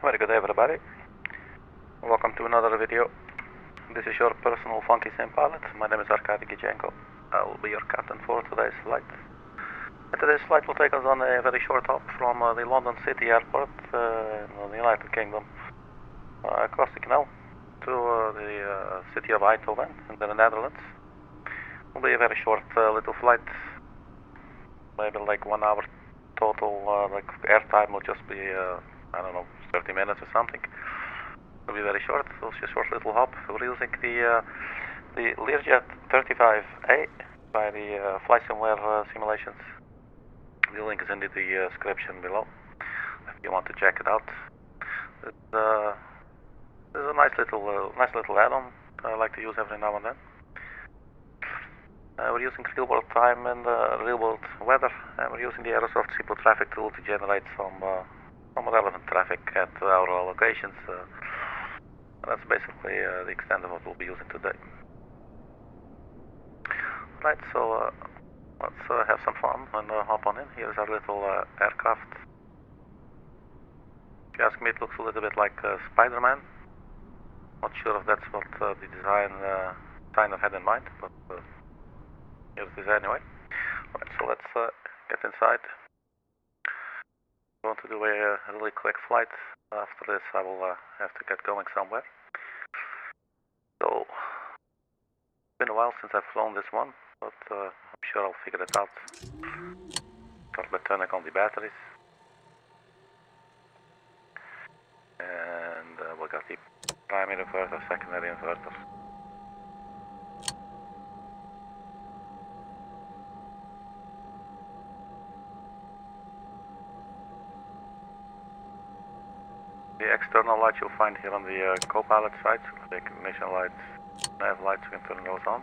Very good day everybody. Welcome to another video. This is your personal funky sim pilot. My name is Arkady Gidzenko. I will be your captain for today's flight. Today's flight will take us on a very short hop from the London City Airport in the United Kingdom across the canal to the city of Eindhoven in the Netherlands. It will be a very short little flight, maybe like 1 hour total. Like airtime will just be I don't know, 30 minutes or something. It'll be very short. It'll be a short little hop. We're using the Learjet 35A by the Flysimware simulations. The link is in the description below if you want to check it out. It's a nice little add-on I like to use every now and then. We're using real world time and real world weather, and we're using the Aerosoft simple traffic tool to generate some relevant traffic at our locations. That's basically the extent of what we'll be using today. Right, so let's have some fun and hop on in. Here's our little aircraft. If you ask me, it looks a little bit like Spider-Man. Not sure if that's what the designer had in mind, but here's it is anyway. Alright, so let's get inside. I want to do a really quick flight. After this I will have to get going somewhere. So, it's been a while since I've flown this one, but I'm sure I'll figure it out. Start by turning on the batteries. And we got the primary inverter, secondary inverter. The external lights you'll find here on the co-pilot side, so the ignition lights, nav lights, we can turn those on.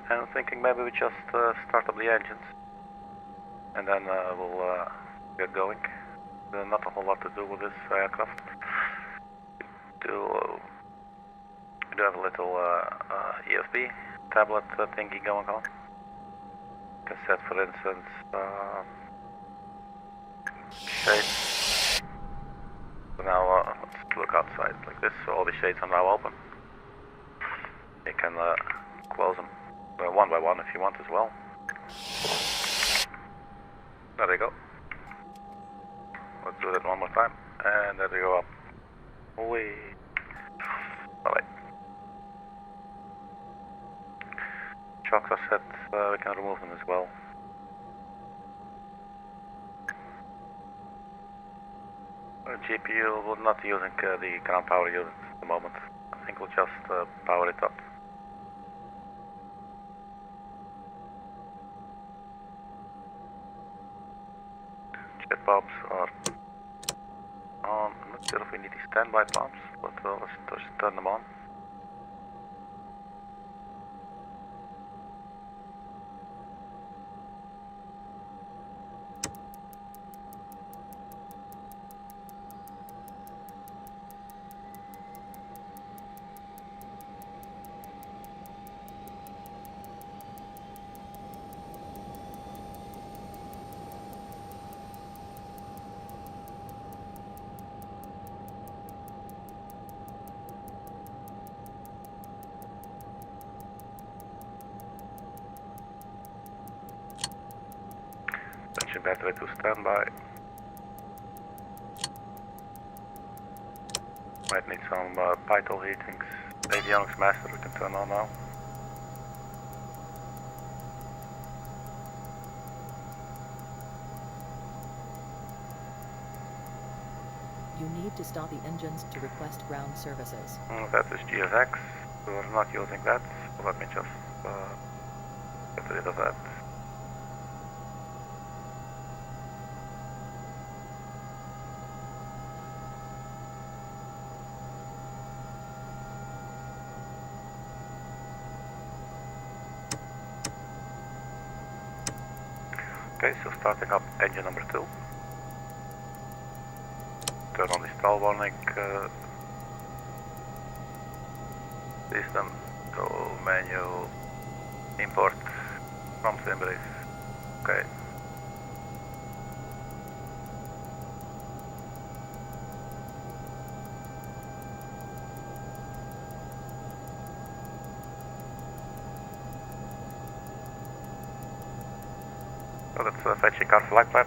And I'm thinking maybe we just start up the engines, and then we'll get going. There's not a whole lot to do with this aircraft. We do have a little EFB tablet thingy going on. You can set, for instance, shades. So now let's look outside like this. So all the shades are now open. You can close them one by one if you want as well. There you go. Let's do that one more time. And there you go up. Whee. Alright. Shocks are set, we can remove them as well. GPU, we're not using the ground power unit at the moment. I think we'll just power it up. Jet pumps are on. I'm not sure if we need the standby pumps, but let's just turn them on. Engine battery to standby. Might need some pythol heatings. Avionics master we can turn on now. You need to stop the engines to request ground services. That is GSX. We're not using that, so let me just get rid of that. Okay, so starting up engine number 2. Turn on the stall warning system, go menu, Import from Simbrace. Okay. So let's fetching our flight plan.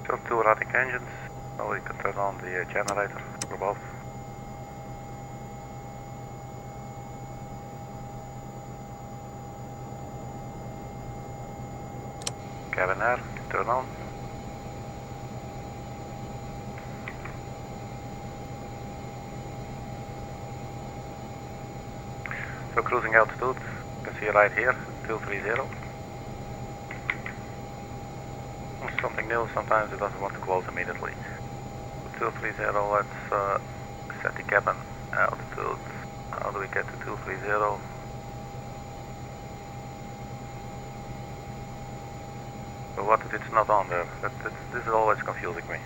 Still 2 running engines, so we can turn on the generator for both. Cabin air, turn on. So cruising altitude, you can see right here, 230. Something new, sometimes it doesn't want to close immediately. 230, let's set the cabin altitude. How do we get to 230? So what if it's not on there? This is always confusing me.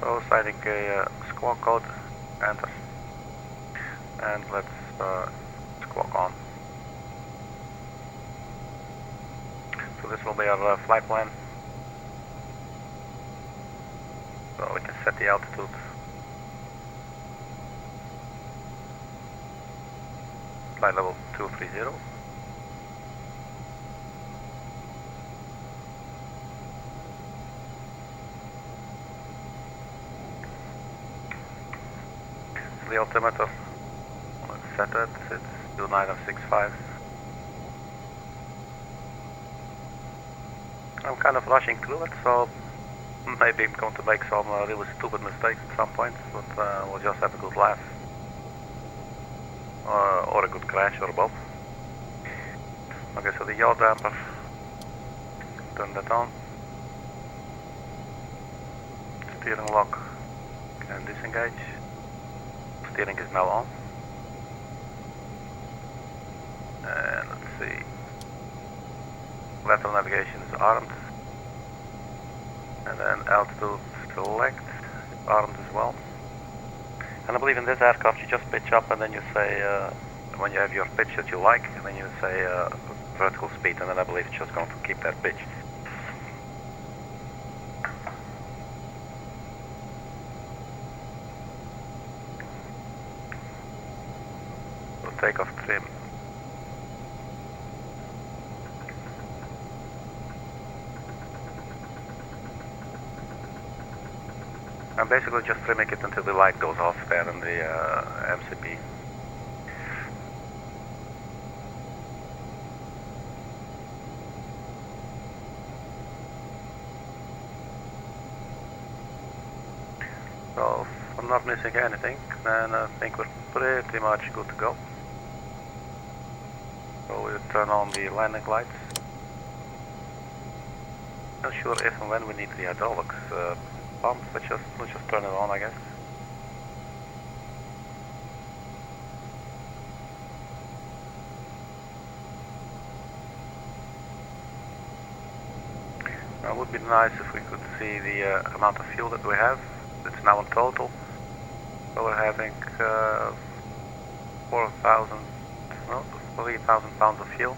So citing a squawk code, enter, and let's squawk on. So this will be our flight plan. So we can set the altitude. Flight level 230. The altimeter, let's set it, it's 2965. I'm kind of rushing through it, so maybe I'm going to make some really stupid mistakes at some point, but we'll just have a good laugh. Or a good crash, or both. Okay, so the yaw damper, turn that on. Steering lock can disengage. Steering is now on. And let's see. Lateral navigation is armed. And then altitude select is armed as well. And I believe in this aircraft you just pitch up and then you say, when you have your pitch that you like, and then you say vertical speed, and then I believe it's just going to keep that pitch. Takeoff trim. I'm basically just trimming it until the light goes off there in the MCP. So if I'm not missing anything, then I think we're pretty much good to go. So we'll turn on the landing lights. Not sure if and when we need the hydraulics pump, but let's just turn it on, I guess. Now it would be nice if we could see the amount of fuel that we have. It's now in total. So we're having 3,000 pounds of fuel.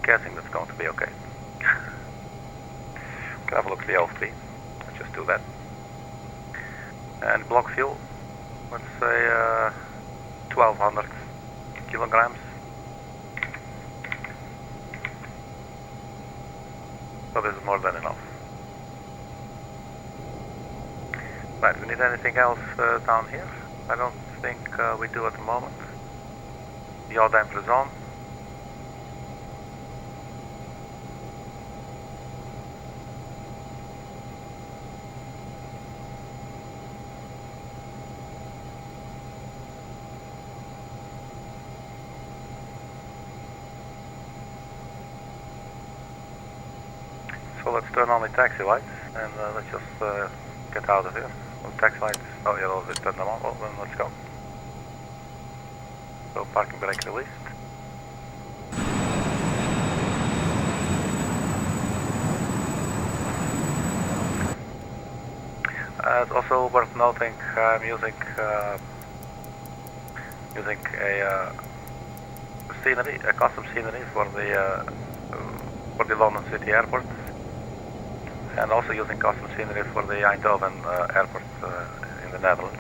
Guessing that's going to be okay. Can have a look at the L3. Let's just do that. And block fuel, let's say 1200 kilograms. So this is more than enough. Right, we need anything else down here? I don't think we do at the moment. Yaw damper is on. So let's turn on the taxi lights and let's just get out of here. Well, taxi lights, oh yeah, let's turn them on. Well, then let's go. So parking brake released. It's also worth noting I'm using a scenery, a custom scenery for the London City Airport, and also using custom scenery for the Eindhoven airport in the Netherlands.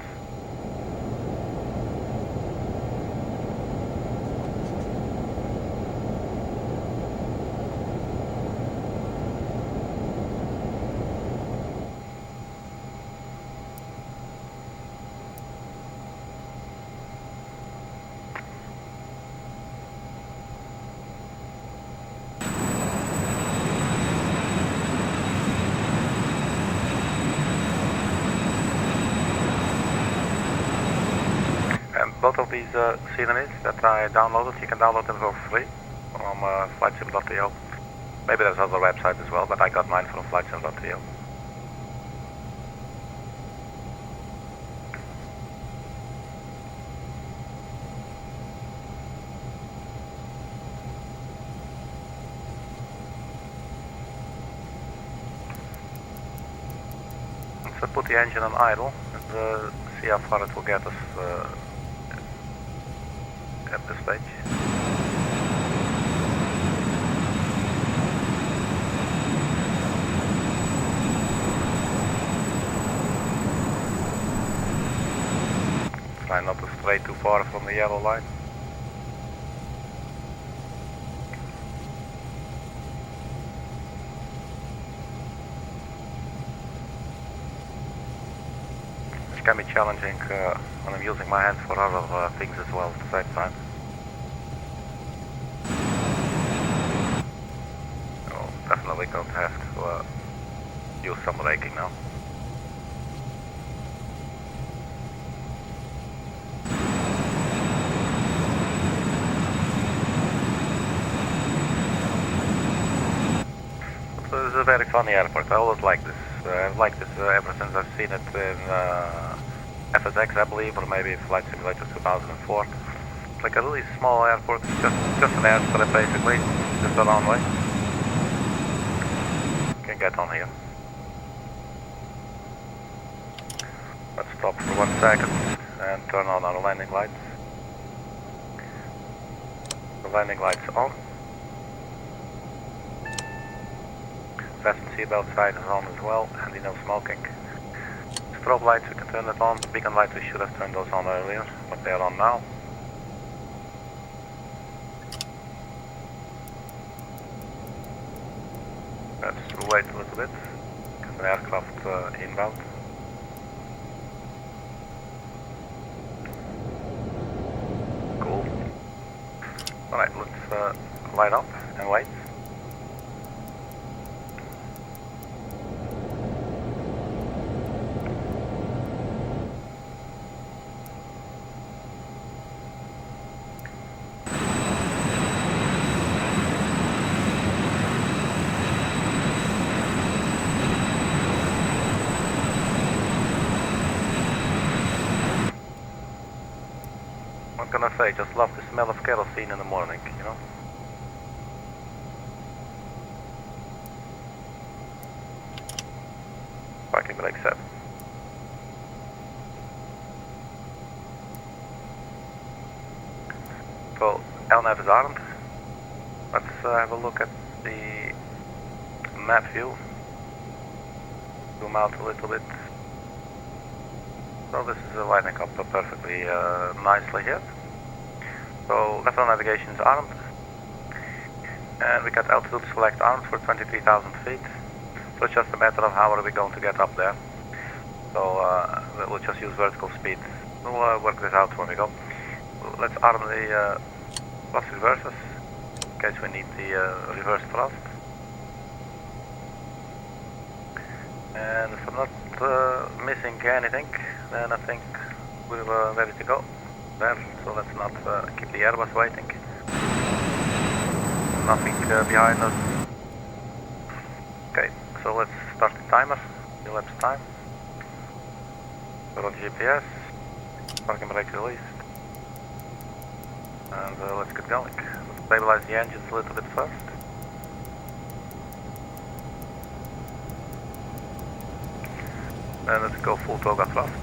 Both of these sceneries that I downloaded, you can download them for free from Flysim.to. Maybe there's other websites as well, but I got mine from Flysim.to. So put the engine on idle and see how far it will get us at this stage. Try not to stray too far from the yellow line. It can be challenging when I'm using my hands for other things as well at the same time. Oh, definitely going to have to use some braking now. So this is a very funny airport. I always like this. I've liked this ever since I've seen it in FSX, I believe, or maybe Flight Simulator 2004. It's like a really small airport, just an airstrip basically, just a runway. Can get on here. Let's stop for 1 second and turn on our landing lights. The landing lights on. Fasten seatbelt sign is on as well, and no smoking. Strobe lights, we can turn it on. Beacon lights, we should have turned those on earlier, but they are on now. Let's wait a little bit, get the aircraft inbound. Cool. Alright, let's light up and wait. I'm gonna say, just love the smell of kerosene in the morning, you know? Parking brake set. So, LNAV is armed. Let's have a look at the map view. Zoom out a little bit. So this is lining up perfectly nicely here. So lateral navigation is armed. And we got altitude select armed for 23,000 feet. So it's just a matter of how are we going to get up there. So we'll just use vertical speed. We'll work this out when we go. Let's arm the thrust reversers in case we need the reverse thrust. And if I'm not missing anything, then I think we're ready to go there. So let's not keep the Airbus waiting. Nothing behind us. Okay, so let's start the timer. Elapsed time. We're on GPS. Parking brake released. And let's get going. Let's stabilize the engines a little bit first. Then let's go full toga thrust.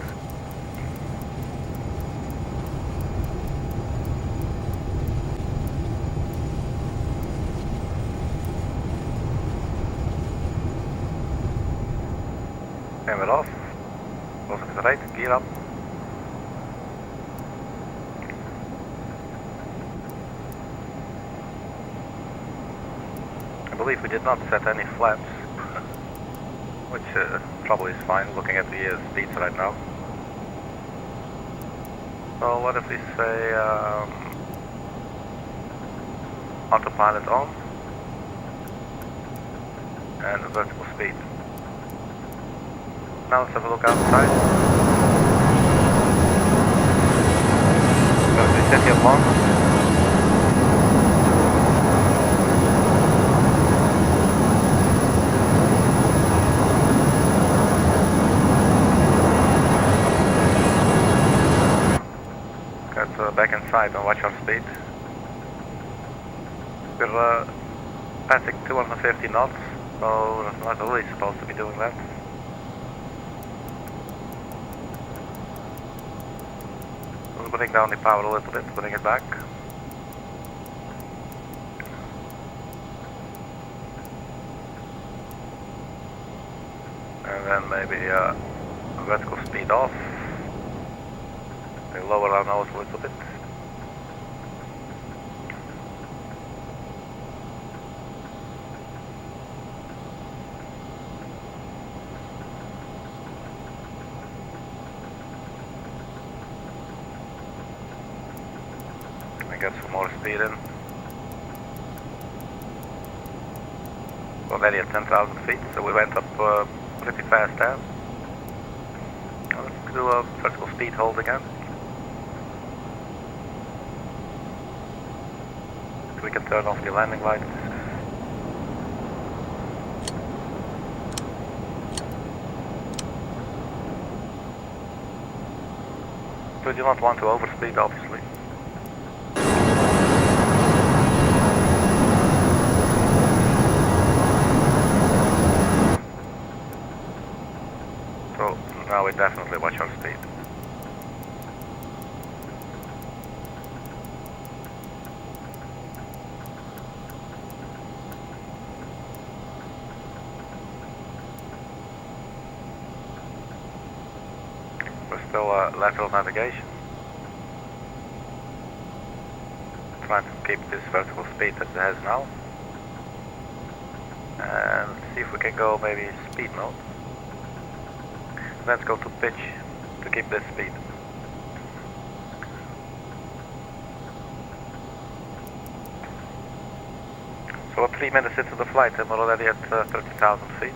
Camera off. Closer to the right, gear up. I believe we did not set any flaps, which probably is fine looking at the speeds right now. So what if we say autopilot on and vertical speed. Now let's have a look outside. There's the city of London. Back inside and watch our speed. We're passing 250 knots, so we're not really supposed to be doing that. We'll bring down the power a little bit, bring it back. And then maybe vertical speed off. We lower our nose a little bit. I get some more speed in. We're already at 10,000 feet, so we went up pretty fast there. Now let's do a vertical speed hold again. We can turn off the landing lights. We do not want to overspeed, obviously. So now we definitely watch our speed. Still lateral navigation. Trying to keep this vertical speed that it has now. And see if we can go maybe speed mode. Let's go to pitch to keep this speed. So 3 minutes into the flight and we're already at 30,000 feet.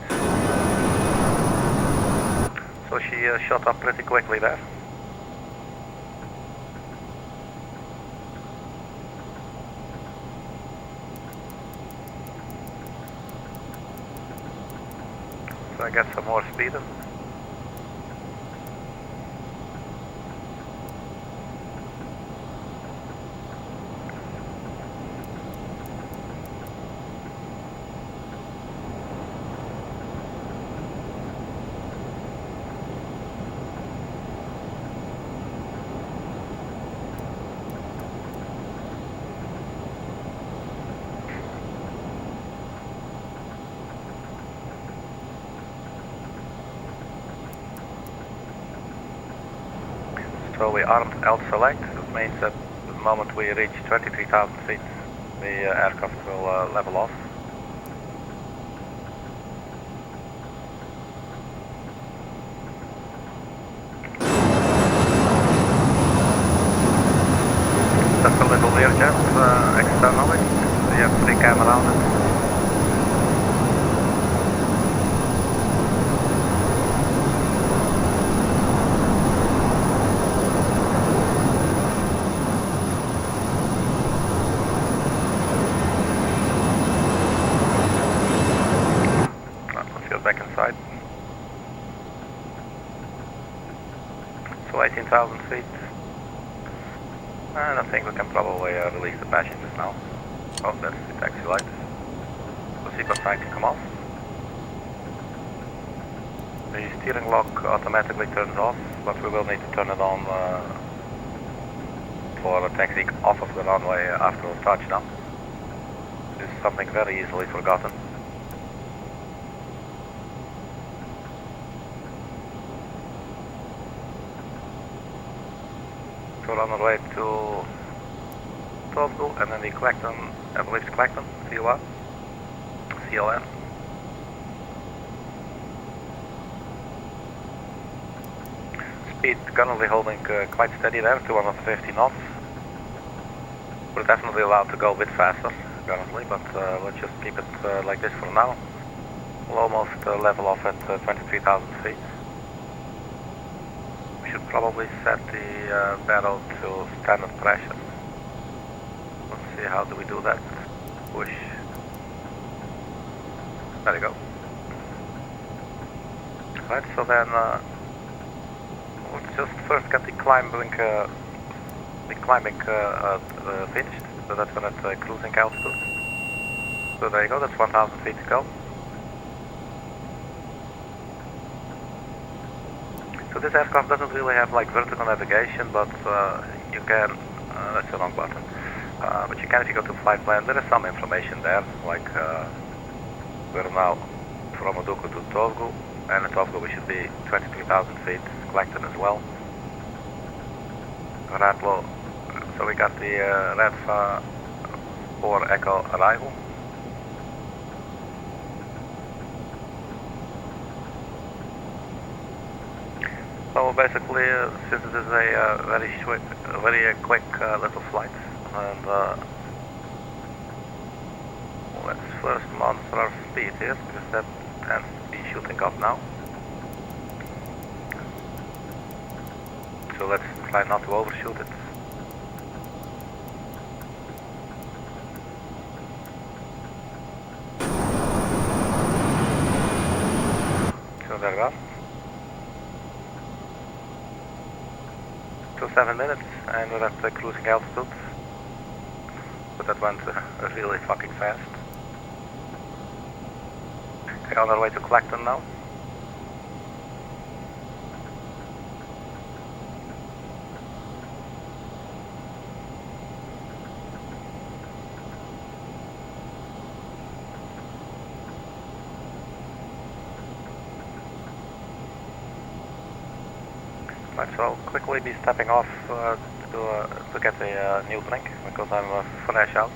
So she shot up pretty quickly there. So I get some more speed in. So we aren't select. It means that the moment we reach 23,000 feet, the aircraft will level off. That's a little Learjet externally. We have 3 camera on it. Back inside. So 18,000 feet. And I think we can probably release the passengers now. Oh, that's the taxi light. The seatbelt sign can come off. The steering lock automatically turns off, but we will need to turn it on for taxiing off of the runway after touchdown. This is something very easily forgotten. So we're on our way to ODUKU and then the Clacton, I believe it's Clacton, CON. Speed currently holding quite steady there, 250 knots. We're definitely allowed to go a bit faster currently, but let's just keep it like this for now. We'll almost level off at 23,000 feet. Should probably set the barrel to standard pressure. Let's see, how do we do that? Push. There we go. Right, so then let's just first get the climbing finished. So that's when at cruising altitude. So there you go, that's 1,000 feet to go. So this aircraft doesn't really have like vertical navigation, but you can, that's the wrong button, but you can if you go to flight plan. There is some information there, like we're now from ODUKU to ODUKU, and at ODUKU we should be 23,000 feet, Clacton as well. RATLO, so we got the REDFA for Echo arrival. So basically, since it is a very quick little flight, and let's first monitor our speed here, because that tends to be shooting up now. So let's try not to overshoot it. So there we are. So 7 minutes, and we're at cruising altitude. But that went really fucking fast. Okay, on our way to Clacton now. Right, so I'll quickly be stepping off to get a new drink, because I'm fresh out.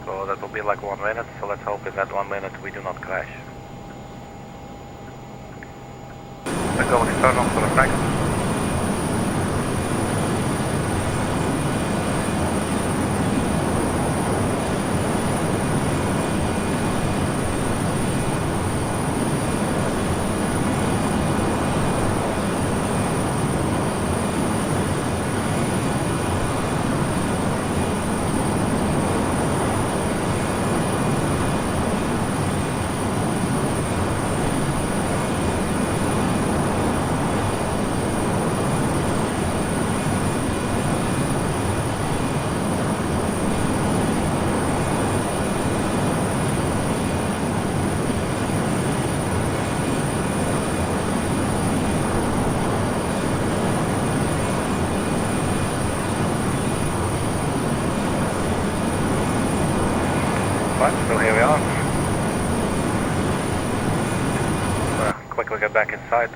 So that will be like 1 minute, so let's hope in that 1 minute we do not crash. Let's go external for the taxi. So here we are. Quickly get back inside.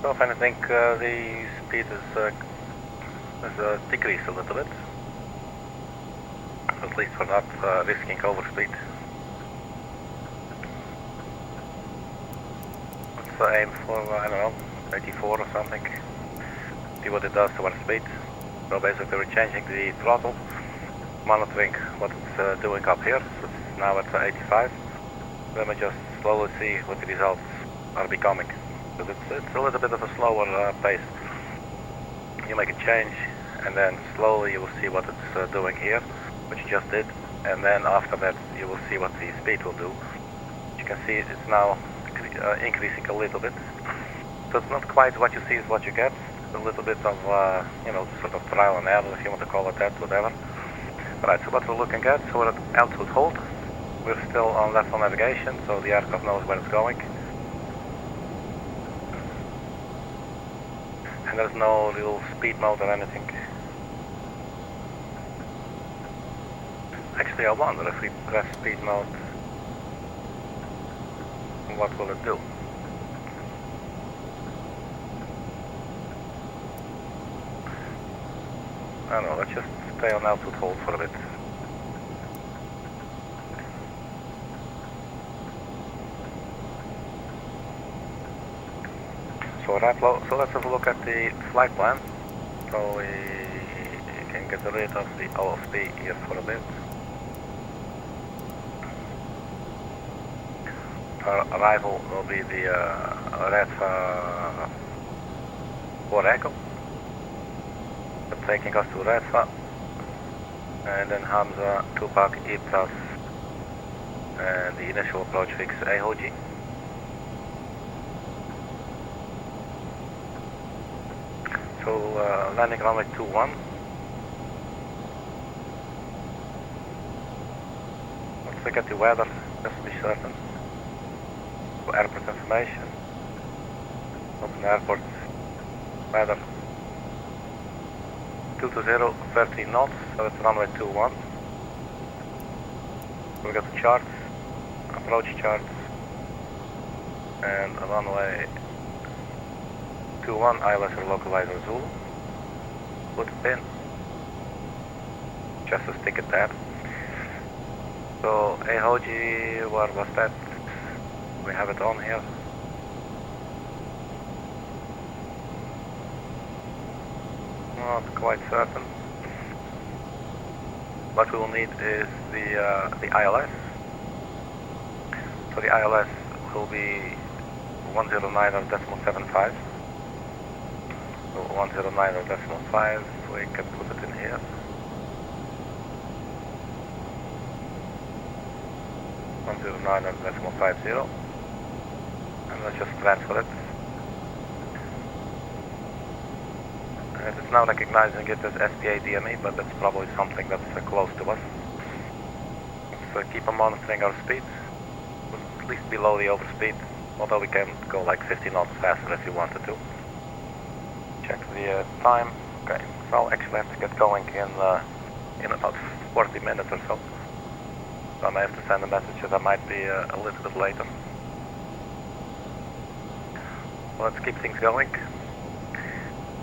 So if anything, the speed is decreased a little bit. At least for not risking overspeed. Let's aim for, I don't know, 84 or something. See what it does to our speed. So basically we're changing the throttle, monitoring what it's doing up here. So it's now at 85. Then we just slowly see what the results are becoming. Because it's a little bit of a slower pace. You make a change and then slowly you will see what it's doing here, which you just did, and then after that you will see what the speed will do. You can see it's now increasing a little bit. So it's not quite what you see is what you get. It's a little bit of, you know, sort of trial and error, if you want to call it that, whatever. Right, so what we're looking at, so we're at altitude hold. We're still on lateral navigation, so the aircraft knows where it's going. And there's no real speed mode or anything. Actually, I wonder if we press speed mode, what will it do? I don't know, let's just stay on altitude hold for a bit. So RATLO, so let's have a look at the flight plan. So we can get rid of the OFP here for a bit. Our arrival will be the REDFA 4 Echo. Taking us to REDFA. And then Hamza, Tupac, E+, and the initial approach fix EHEH. So landing runway 21. Let's look at the weather, just to be certain. So airport information. Open airport. Weather. 220, 13 knots, so it's runway 21. We got the charts, approach charts, and runway 21, ILS or localizer Zulu. Put it in. Just to stick it there. So EHEH, where was that? We have it on here. Not quite certain. What we will need is the ILS. So the ILS will be 109.75. So 109.5, we can put it in here. .50, and let's just transfer it. And it's now recognizing it as SPA DME, but that's probably something that's close to us. So keep on monitoring our speed, at least below the overspeed, although we can go like 50 knots faster if you wanted to. Check the time. Okay, so I'll actually have to get going in about 40 minutes or so. So I may have to send a message that I might be a little bit later. So let's keep things going.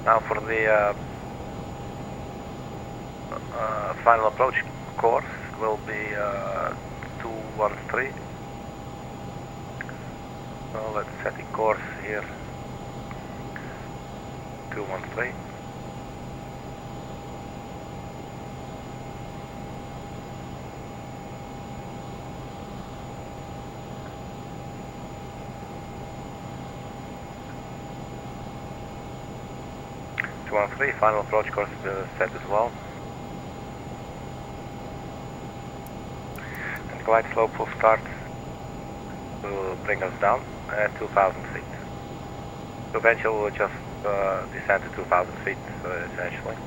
Now for the final approach course will be 213. So let's set the course here. 213. Final approach course set as well. And glide slope will start to bring us down at 2,000 feet. So eventually we'll just descend to 2,000 feet essentially.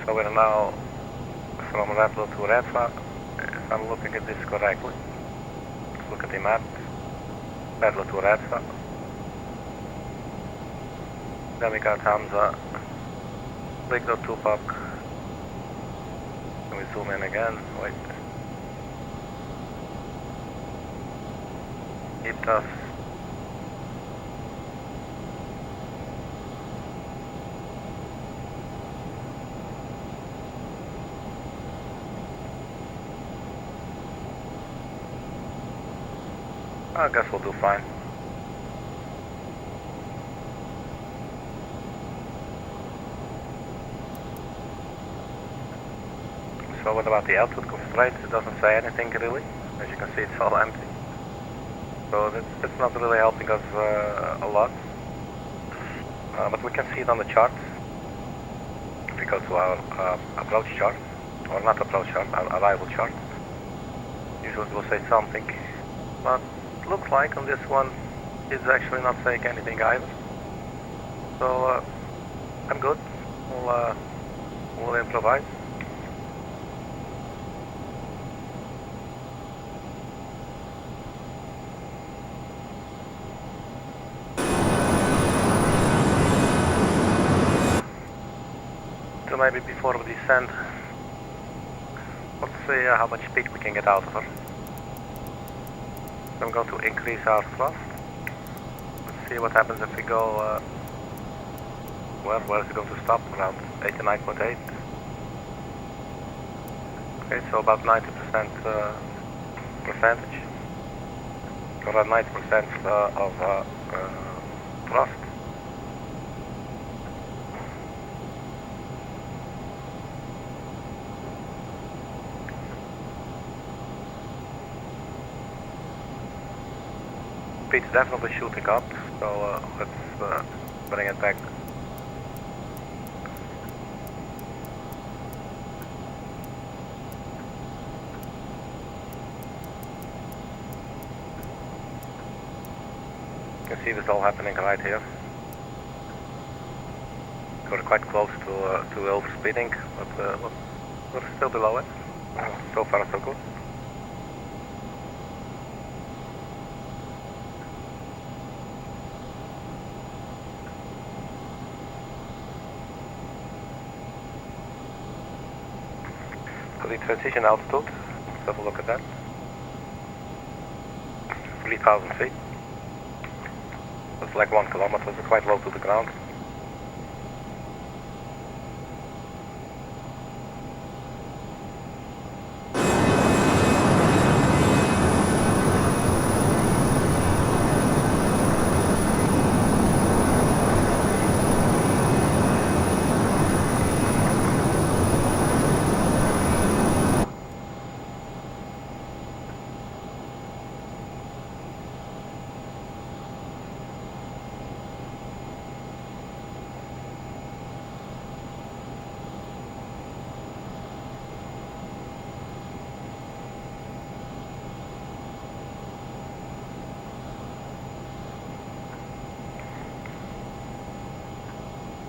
So we're now from RATLO to REDFA, if I'm looking at this correctly. Let's look at the map. RATLO to REDFA. Then we got Hamza, Victor, Tupac. Can we zoom in again? Wait. It does. I guess we'll do fine. So what about the altitude constraints? It doesn't say anything really. As you can see, it's all empty. So that's not really helping us a lot. But we can see it on the chart. If we go to our approach chart, or not approach chart, our arrival chart, usually it will say something. But it looks like on this one, it's actually not saying anything either. So I'm good. We'll improvise. So maybe before we descend, let's see how much speed we can get out of her. I'm going to increase our thrust. Let's see what happens if we go, where is it going to stop? Around 89.8. Okay, so about 90% percentage, around 90% of thrust. Speed's definitely shooting up, so let's bring it back. You can see this all happening right here. We're quite close to overspeeding, but we're still below it. So far so good. So the transition altitude, let's have a look at that. 3,000 feet. That's like 1 kilometer, so quite low to the ground.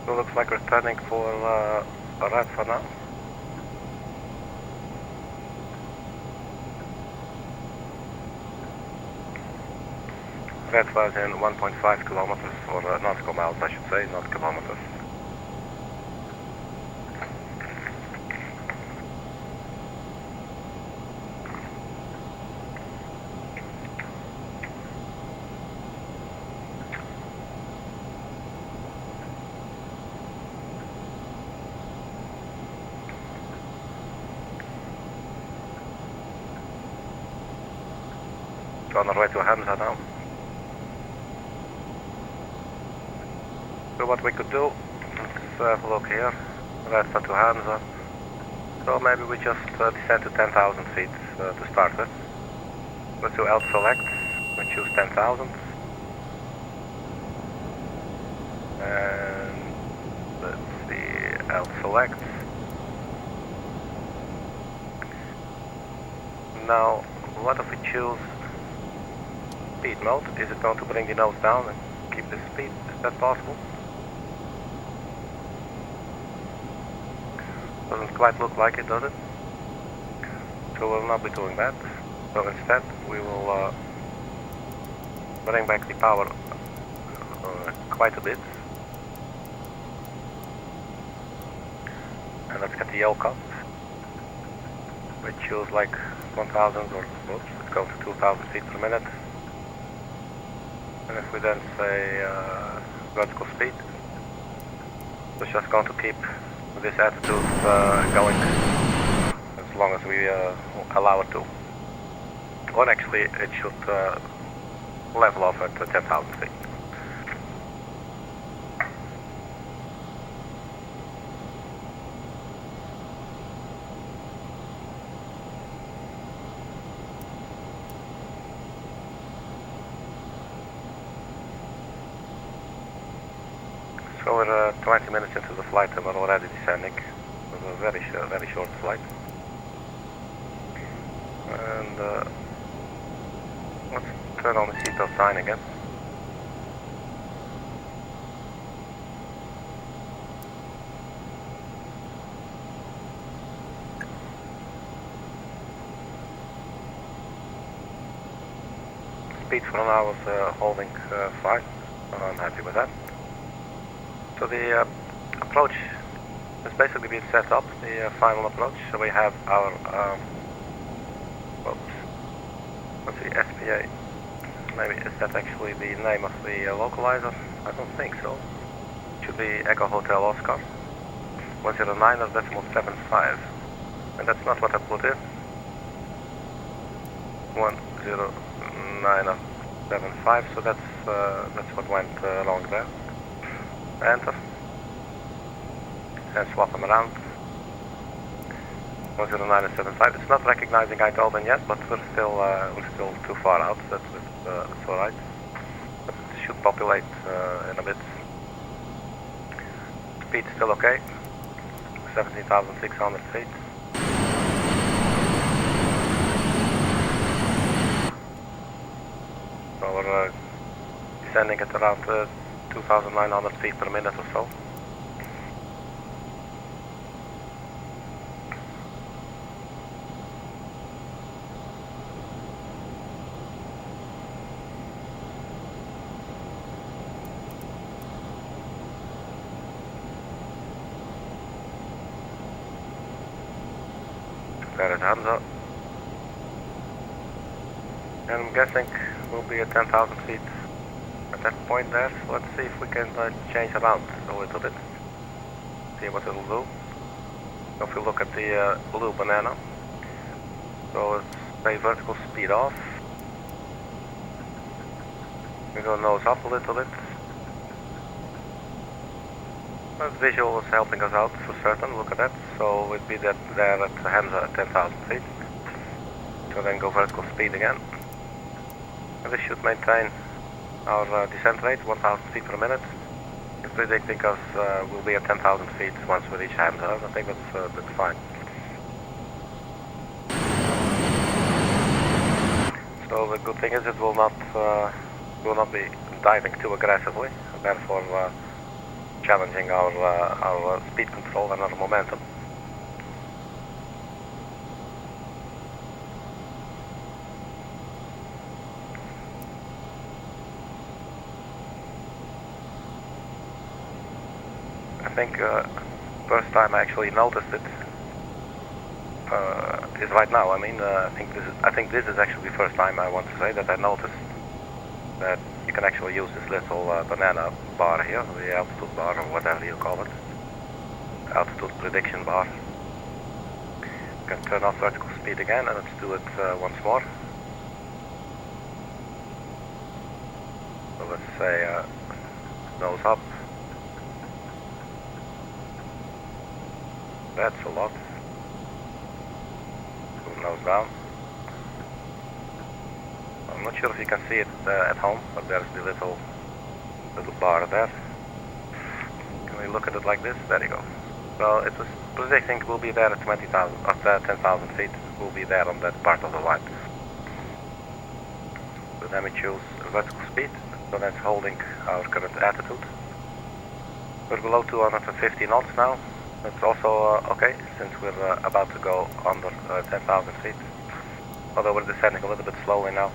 So it looks like we're turning for REDFA now. REDFA is in 1.5 kilometers, or nautical miles I should say, not kilometers. On our way to Hamza now. So what we could do, let's have a look here, REDFA to Hamza. So maybe we just descend to 10,000 feet to start with. Let's do alt select, we choose 10,000. And let's see, alt select. Now, what if we choose speed mode? Is it going to bring the nose down and keep the speed? Is that possible? Doesn't quite look like it, does it? So we'll not be doing that. So instead we will bring back the power quite a bit. And let's get the yaw cut. We choose like 1,000 or oops, let's go to 2,000 feet per minute. And if we then say vertical speed, it's just going to keep this attitude going as long as we allow it to. Or actually, it should level off at 10,000 feet. So we're 20 minutes into the flight and we're already descending. It was a very short flight. And let's turn on the seatbelt sign again. Speed for now is holding fine. I'm happy with that. So the approach has basically been set up, the final approach. So we have our, let's see, SPA. Maybe is that actually the name of the localizer? I don't think so. It should be Echo Hotel Oscar. 109.75. And that's not what I put in. 109.75, so that's what went along there. Enter and swap them around. 109.75. It's not recognizing Eindhoven yet, but we're still too far out. That's all right. But it should populate in a bit. Speed still okay. 17,600 feet. So we're descending at around 2,900 feet per minute or so. There is Hamza. And I'm guessing we'll be at 10,000 feet. At that point there, so let's see if we can change around a little bit, see what it'll do. So if we look at the blue banana, so let's say vertical speed off. We go nose up a little bit. That visual is helping us out for certain, look at that. So we'd be there at Hamza at 10,000 feet. So then go vertical speed again. And this should maintain our descent rate, 1,000 feet per minute. It's predicting us we'll be at 10,000 feet once we reach Hamza. I think that's fine. So the good thing is it will not be diving too aggressively, therefore challenging our speed control and our momentum. I think first time I actually noticed it is right now. I mean, I think this is actually the first time I want to say that I noticed that you can actually use this little banana bar here, the altitude bar or whatever you call it, altitude prediction bar. You can turn off vertical speed again, and let's do it once more. So let's say nose up. That's a lot. Nose down. I'm not sure if you can see it at home, but there's the little bar there. Can we look at it like this? There you go. So it was predicting we'll be there at 20,000, at 10,000 feet. We'll be there on that part of the line. So then we choose vertical speed. So that's holding our current attitude. We're below 250 knots now. That's also okay, since we're about to go under 10,000 feet. Although we're descending a little bit slowly now.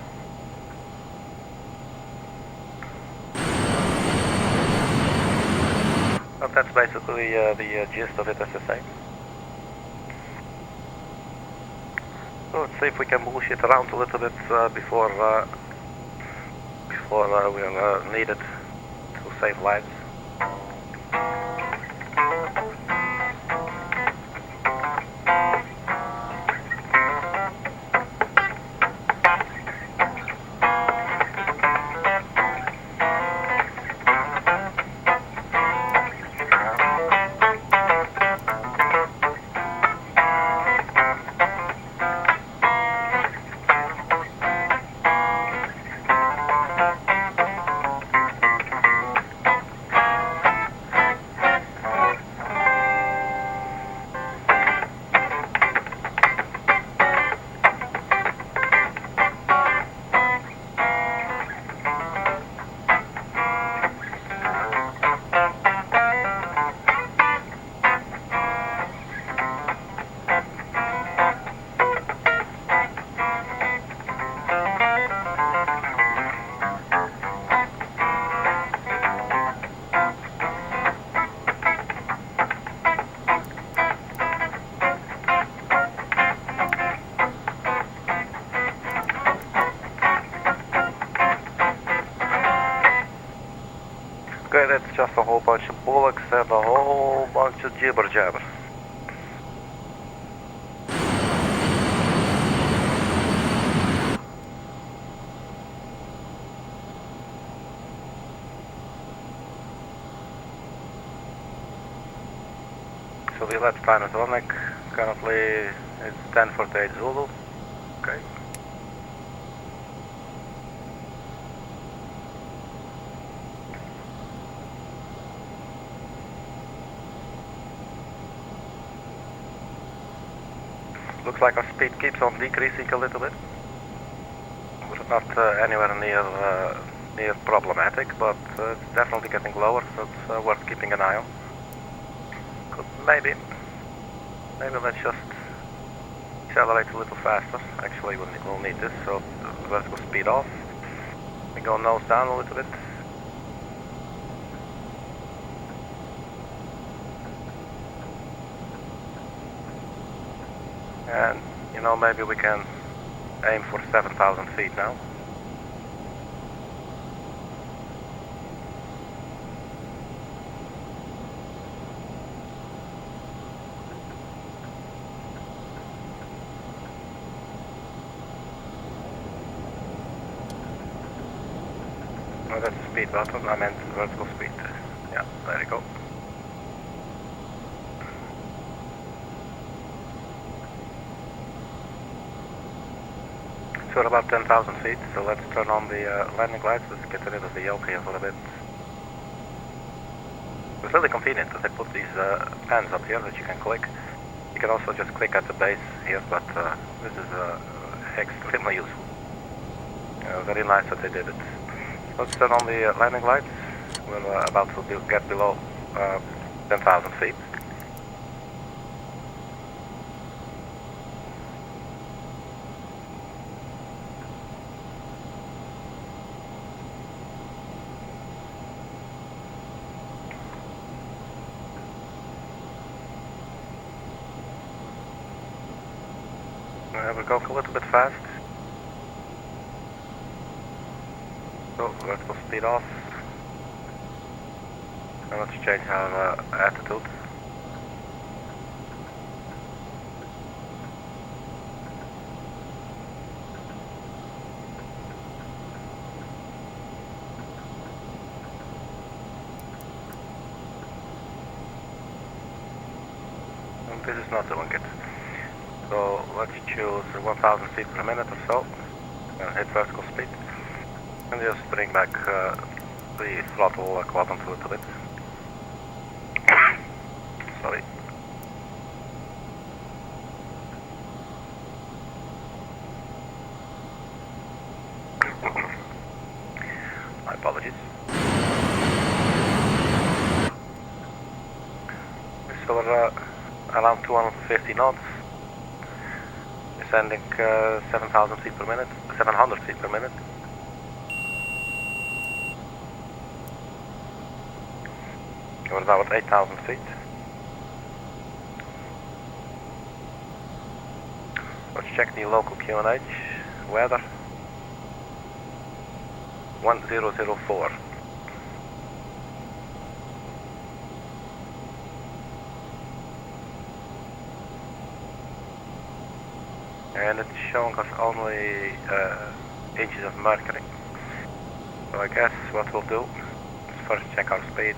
But that's basically the gist of it, as I say. So let's see if we can bullshit around a little bit before therefore we'll need it to save lives. Okay, that's just a whole bunch of bullocks and a whole bunch of jibber jabber. So the left time is Onek. Currently it's 10:48 Zulu. Okay. Looks like our speed keeps on decreasing a little bit. We're not anywhere near problematic, but it's definitely getting lower, so it's worth keeping an eye on. Maybe let's just accelerate a little faster. Actually, we'll need this, so let's go speed off. We go nose down a little bit. And, you know, maybe we can aim for 7,000 feet now. No, that's the speed button. I meant vertical speed. Yeah, there you go. So we're about 10,000 feet, so let's turn on the landing lights. Let's get rid of the yoke here for a bit. It's really convenient that they put these pens up here that you can click. You can also just click at the base here, but this is extremely useful. Very nice that they did it. Let's turn on the landing lights. We're about to get below 10,000 feet. We'll go a little bit fast. So let's go speed off. And let's change our attitude. And this is not doing it. So let's choose 1,000 feet per minute or so, and hit vertical speed, and just bring back the throttle quadrant a little bit. Sorry. My apologies. So we're around 250 knots. Descending 7,000 feet per minute, 700 feet per minute. We're now at 8,000 feet. Let's check the local QNH weather. 1004. And it's showing us only inches of mercury. So I guess what we'll do is first check our speed.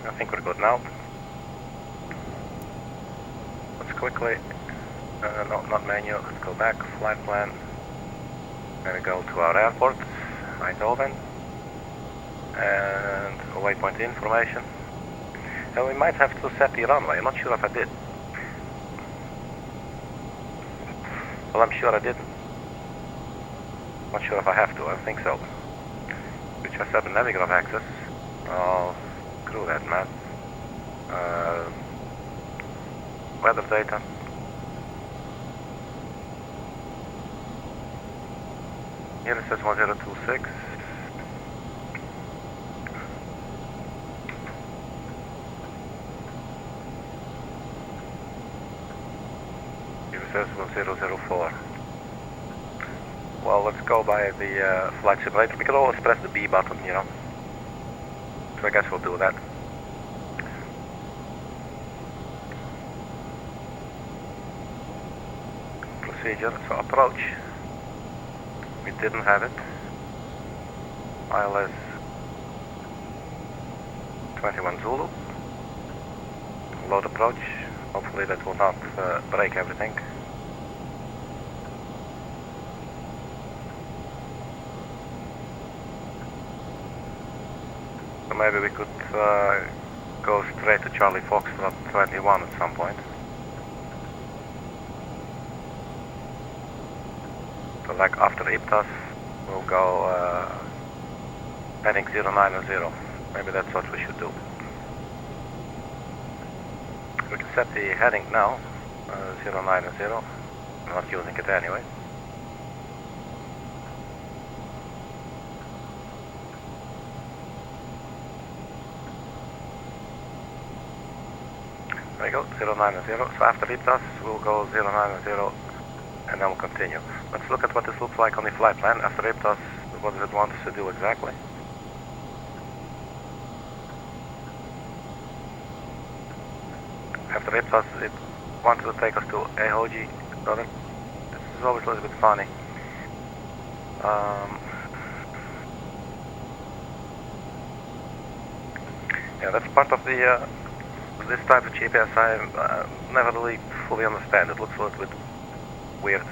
I think we're good now. Let's quickly, no, not menu, let's go back, flight plan. And go to our airport, Eindhoven. And waypoint information. And we might have to set the runway, I'm not sure if I did. Well, I'm sure I didn't. Not sure if I have to, I think so. We just set the navigraph access. Oh, screw that, man. Weather data. Here it says 1026. Here it says 1004. Well, let's go by the flight simulator. We can always press the B button, you know. So I guess we'll do that. Procedure, so approach. We didn't have it. ILS 21 Zulu. Load approach. Hopefully that will not break everything. So maybe we could go straight to Charlie Foxtrot 21 at some point. So like after IPTAS, we'll go heading 090. Maybe that's what we should do. We can set the heading now, 090. I'm not using it anyway. There we go, 090. So after IPTAS, we'll go 090 and then we'll continue. Let's look at what this looks like on the flight plan. After IPTAS, what does it want us to do exactly? After IPTAS, it wanted to take us to EHEH. So this is always a little bit funny. Yeah, that's part of the this type of GPS I never really fully understand. It looks a little bit weird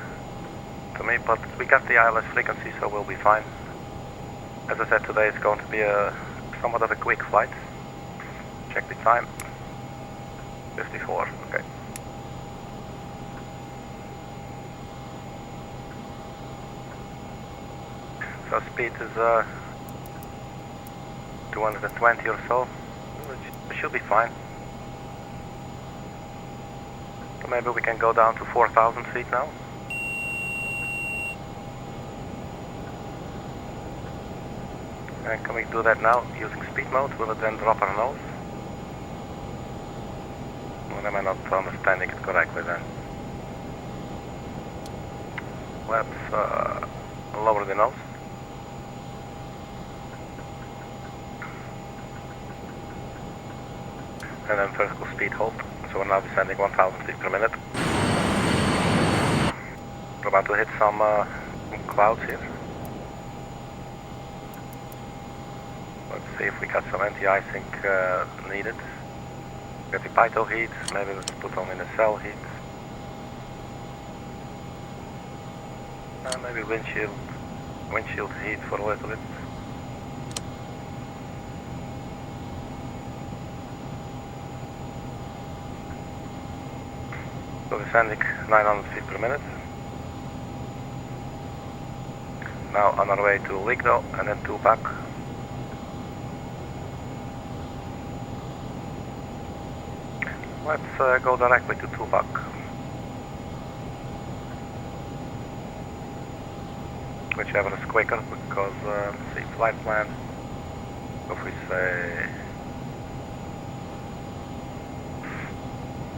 to me, but we got the ILS frequency, so we'll be fine. As I said, today is going to be a somewhat of a quick flight. Check the time. 54, okay. So speed is 220 or so, which should be fine. So maybe we can go down to 4,000 feet now. And can we do that now using speed mode? Will it then drop our nose? Or am I not understanding it correctly then? Let's lower the nose. And then vertical speed hold. So we're now descending 1,000 feet per minute. We're about to hit some clouds here. Let's see if we got some anti-icing needed. Got the Pyto heat, maybe let's put on in the cell heat. Maybe windshield heat for a little bit. So descending 900 feet per minute. Now on our way to Ligdo and then Tupac. Let's go directly to Tupac. Whichever is quicker, because see, flight plan, if we say,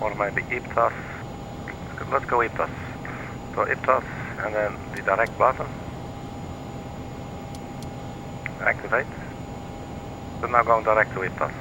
or maybe IPTAS. Let's go IPTAS. So IPTAS and then the direct button. Activate. We're now going direct to Iptos.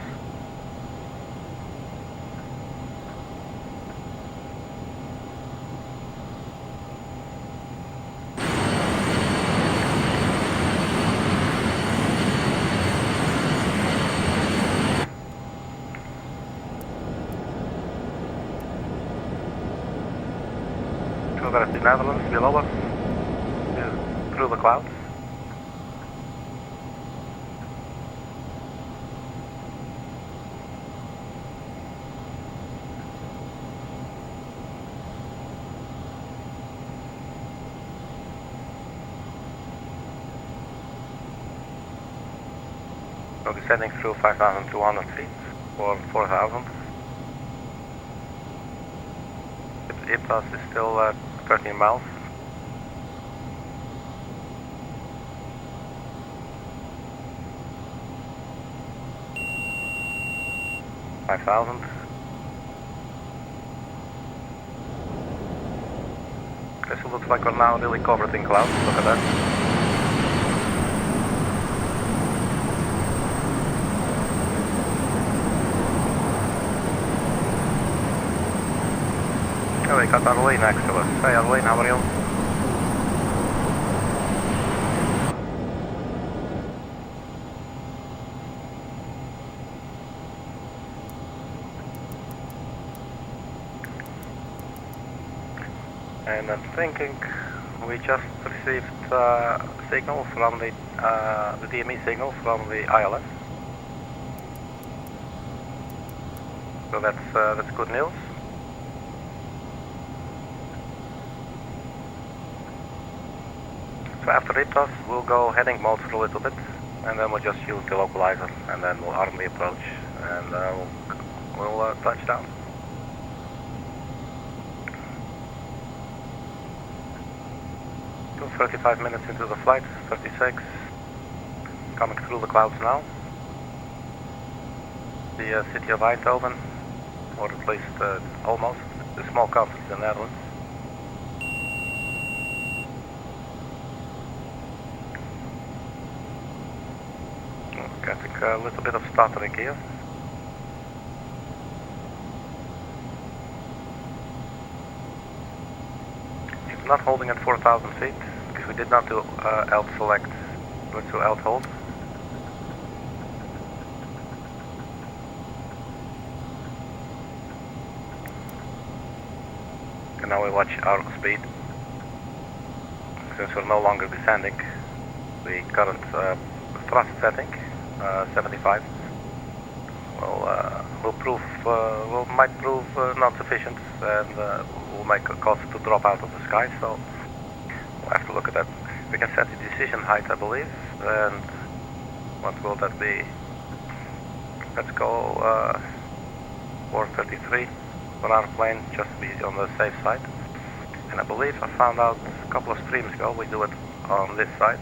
So there's the Netherlands below us, through the clouds. So descending through 5,200 feet for 4,000. Iptos is still at 13 miles. $5,000. Okay, so looks like we're now really covered in clouds. Look at that. Oh, we got Arlene next to us. Hey Arlene, how are you? And I'm thinking we just received signal from the DME signal from the ILS. So that's good news. So after Iptos, we'll go heading mode for a little bit, and then we'll just use the localizer, and then we'll arm the approach, and we'll touch down. So 35 minutes into the flight, 36, coming through the clouds now. The city of Eindhoven, or at least almost, the small country in the Netherlands. Getting a little bit of stuttering here. It's not holding at 4,000 feet because we did not do alt select. Let's do alt hold. And now we watch our speed. Since we're no longer descending, the current thrust setting 75 might prove not sufficient, and will make a cause to drop out of the sky. So we'll have to look at that. We can set the decision height, I believe, and what will that be? Let's go 433 for our plane, just to be on the safe side. And I believe I found out a couple of streams ago we do it on this side.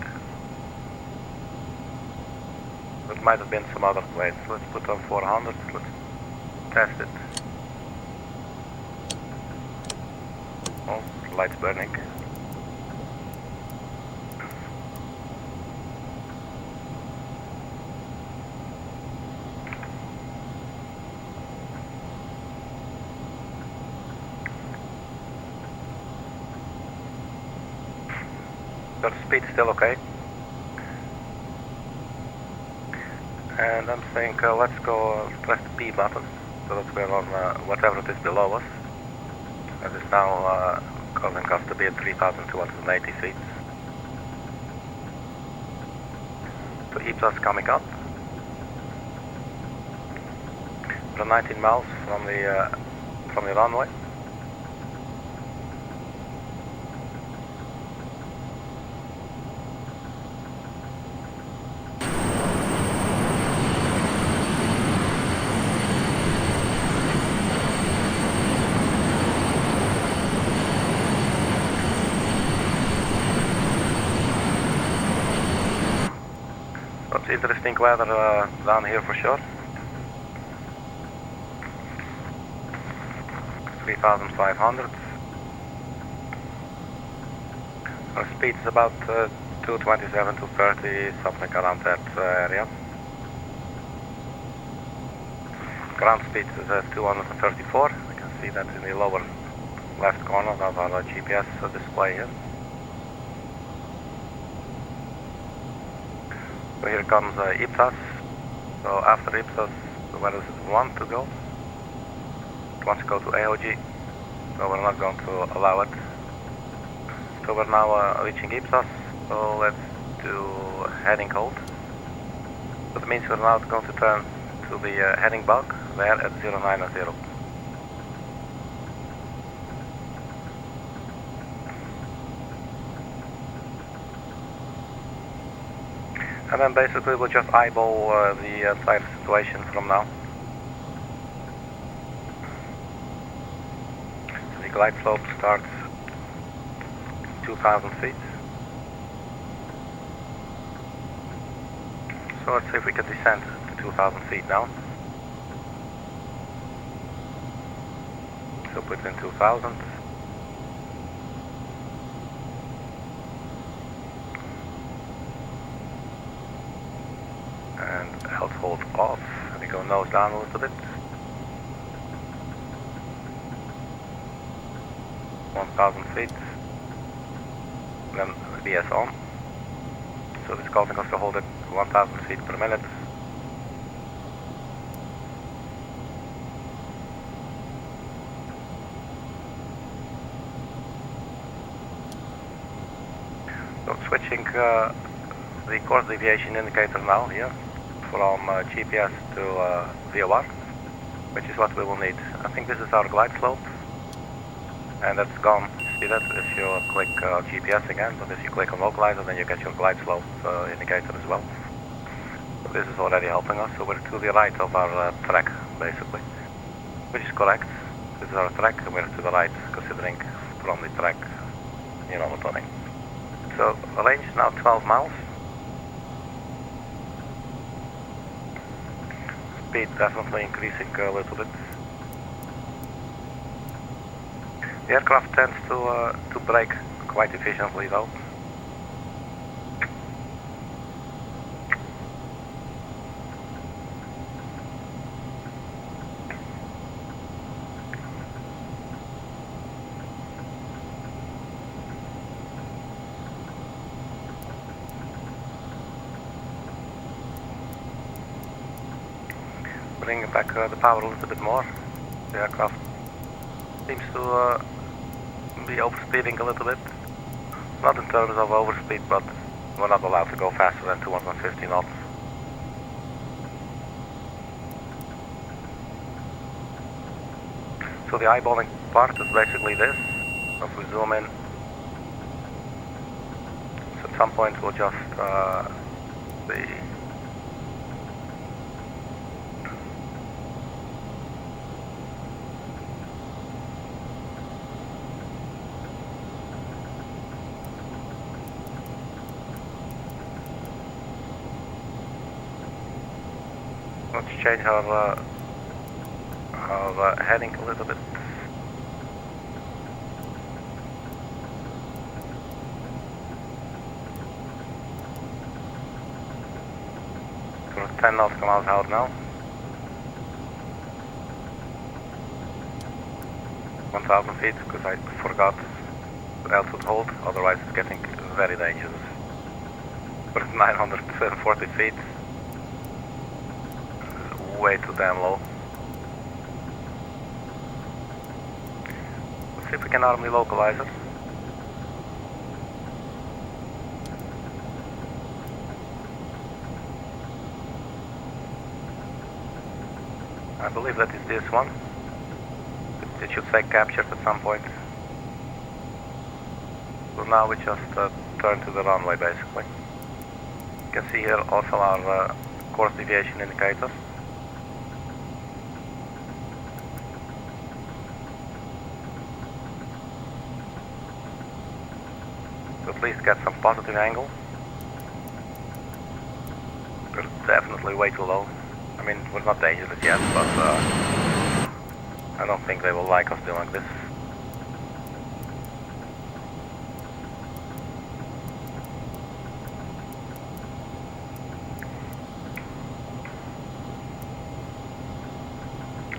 It might have been some other planes. Let's put on 400, let's test it. Oh, lights burning. So the speed is still okay. And I'm saying let's go press the P button so that we're on whatever it is below us. And it's now causing us to be at 3,280 feet. So Iptos coming up. We're 19 miles from the runway. It's interesting weather down here for sure. 3,500. Our speed is about 227, 230, something around that area. Ground speed is at 234. We can see that in the lower left corner of our GPS display here. So here comes Ipsas. So after Ipsas, where does it want to go? It wants to go to AOG. So we're not going to allow it. So we're now reaching Ipsas. So let's do heading hold. So that means we're now going to turn to the heading bug there at 090. And then basically we'll just eyeball the entire situation from now. So the glide slope starts 2,000 feet. So let's see if we can descend to 2,000 feet now. So put in 2,000. And health hold off. And we go nose down a little bit. 1,000 feet. And then VS on. So this is causing us to hold at 1,000 feet per minute. So switching the course deviation indicator now here from GPS to VOR, which is what we will need. I think this is our glide slope, and that's gone. You see that if you click GPS again, but if you click on localizer, then you get your glide slope indicator as well. So this is already helping us. So we're to the right of our track, basically, which is correct. This is our track, and we're to the right, considering from the track, you know what I mean. So range is now 12 miles. Speed definitely increasing a little bit. The aircraft tends to brake quite efficiently though. Bring back the power a little bit more. The aircraft seems to be overspeeding a little bit. Not in terms of overspeed, but we're not allowed to go faster than 250 knots. So the eyeballing part is basically this. If we zoom in, so at some point we'll just see. Let's change our heading a little bit. So 10 nautical miles out now. 1,000 feet, because I forgot the altitude hold, otherwise it's getting very dangerous. We're at 940 feet. Way too damn low. Let's see if we can arm the localizer. I believe that is this one. It should say captured at some point. So now we just turn to the runway basically. You can see here also our course deviation indicators. At least get some positive angle. We're definitely way too low. I mean, we're not dangerous yet, but I don't think they will like us doing this.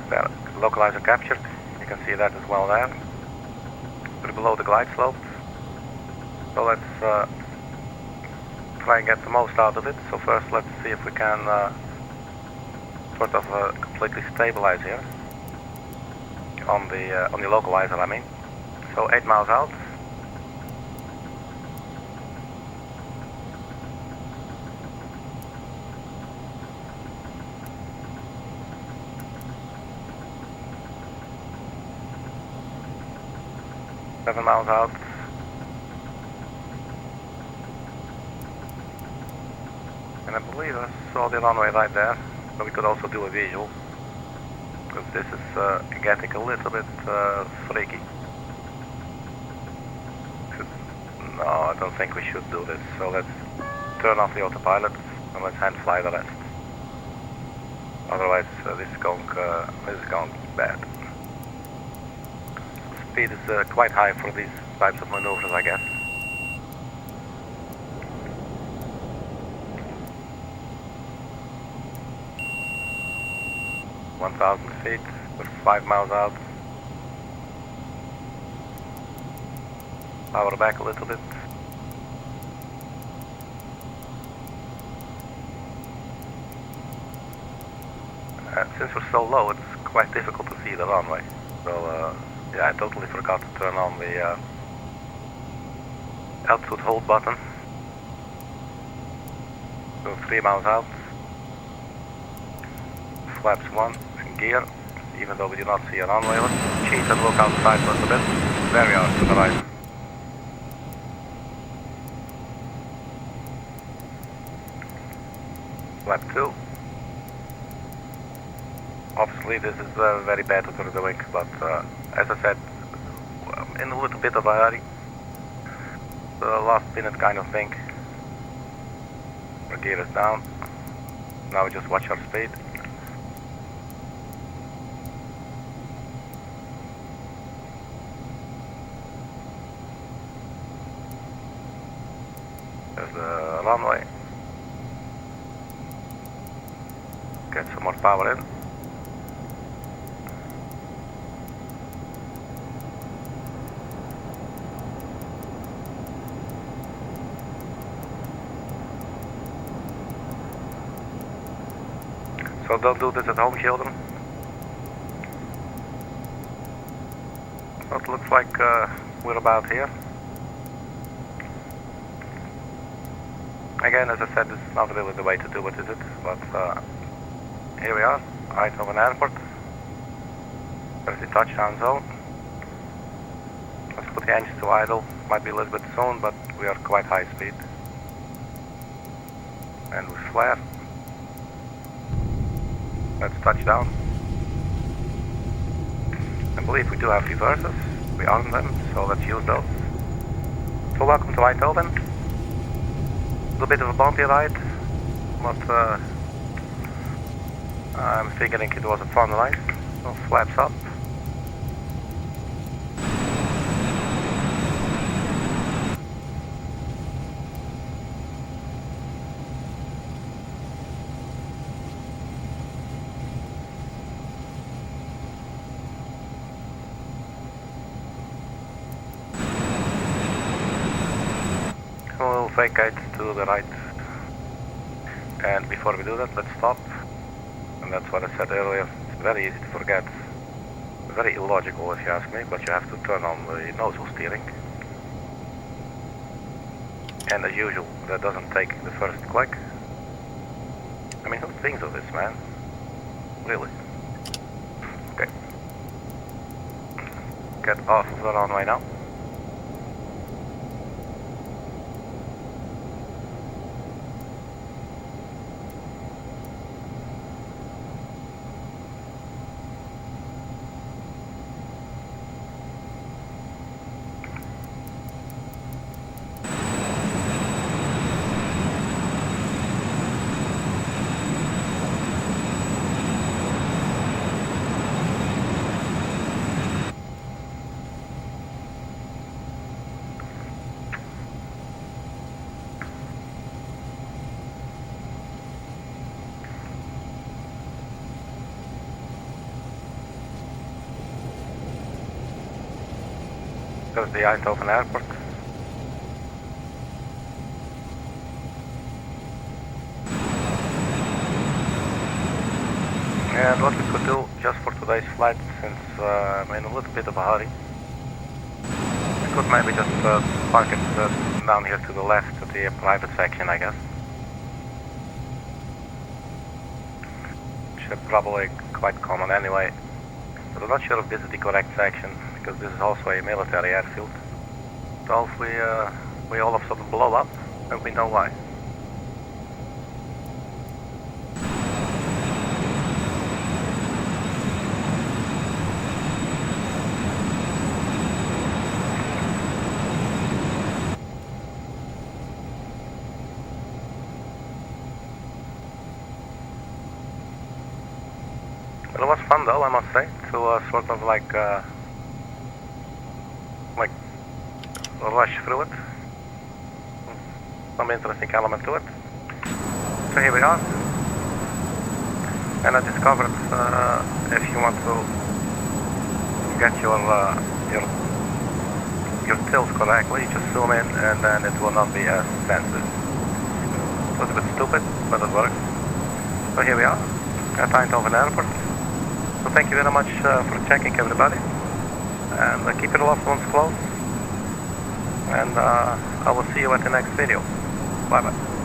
There, localizer captured. You can see that as well there. We're below the glide slope. So let's try and get the most out of it. So first let's see if we can sort of completely stabilize here on the localizer, I mean. So 8 miles out. Seven miles out. And I believe I saw the runway right there, but we could also do a visual, because this is getting a little bit freaky. No, I don't think we should do this, so let's turn off the autopilot and let's hand fly the rest. Otherwise this is going bad. Speed is quite high for these types of maneuvers, I guess. (1,000 feet), we're 5 miles out. Power back a little bit. Since we're so low, it's quite difficult to see the runway. So yeah, I totally forgot to turn on the altitude hold button. So 3 miles out. Flaps 1 in gear, even though we do not see a runway. Let's cheat and look outside for a bit. There we are, to the right. Flap 2. Obviously this is very bad to the wing, but as I said, in a little bit of a hurry. The last minute kind of thing. Our gear is down. Now we just watch our speed. There's the runway. Get some more power in. So don't do this at home, children. So it looks like we're about here. Again, as I said, this is not really the way to do it, is it? But here we are, Eindhoven Airport. There's the touchdown zone. Let's put the engine to idle. Might be a little bit soon, but we are quite high speed. And we flare. Let's touch down. I believe we do have reverses. We own them, so let's use those. So welcome to Eindhoven. A little bit of a bumpy ride, but I'm figuring it was a fun ride. So flaps up. We'll vacate to the right, and before we do that, let's stop. And that's what I said earlier, it's very easy to forget, very illogical if you ask me, but you have to turn on the nozzle steering. And as usual, that doesn't take the first click. I mean, who thinks of this, man? Really? Okay. Get off of the runway now. There's the Eindhoven airport. And what we could do just for today's flight, since I'm in a little bit of a hurry, we could maybe just park it down here to the left to the private section, I guess. Which is probably quite common anyway. But I'm not sure if this is the correct section, because this is also a military airfield. So if we all of a sudden blow up, then we know why. It was fun though, I must say, to sort of like rush through it. Some interesting element to it. So here we are. And I discovered if you want to get your tilts correctly, you just zoom in and then it will not be as sensitive. It was a bit stupid, but it works. So here we are at Eindhoven Airport. So thank you very much for checking, everybody, and keep your loved ones close, and I will see you at the next video. Bye bye.